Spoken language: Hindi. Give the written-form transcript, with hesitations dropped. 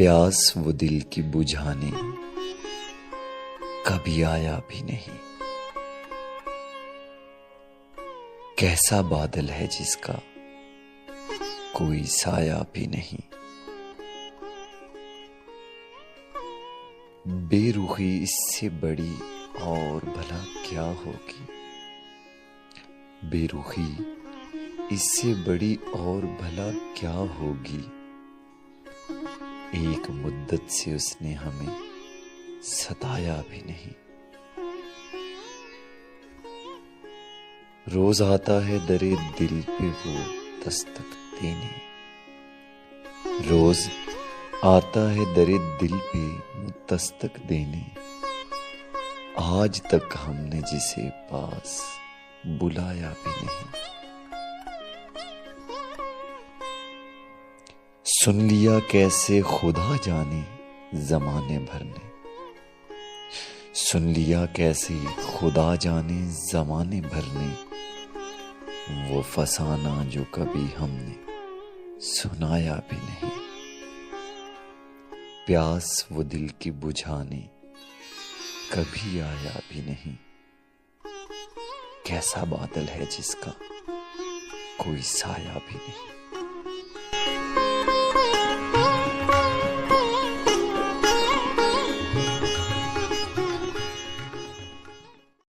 प्यास वो दिल की बुझाने कभी आया भी नहीं। कैसा बादल है जिसका कोई साया भी नहीं। बेरुखी इससे बड़ी और भला क्या होगी। बेरुखी इससे बड़ी और भला क्या होगी। एक मुद्दत से उसने हमें सताया भी नहीं। रोज आता है दरे दिल पे वो दस्तक देने। रोज आता है दरे दिल पे दस्तक देने। आज तक हमने जिसे पास बुलाया भी नहीं। सुन लिया कैसे खुदा जाने जमाने भर ने। सुन लिया कैसे खुदा जाने जमाने भर ने। वो फसाना जो कभी हमने सुनाया भी नहीं। प्यास वो दिल की बुझाने कभी आया भी नहीं। कैसा बादल है जिसका कोई साया भी नहीं।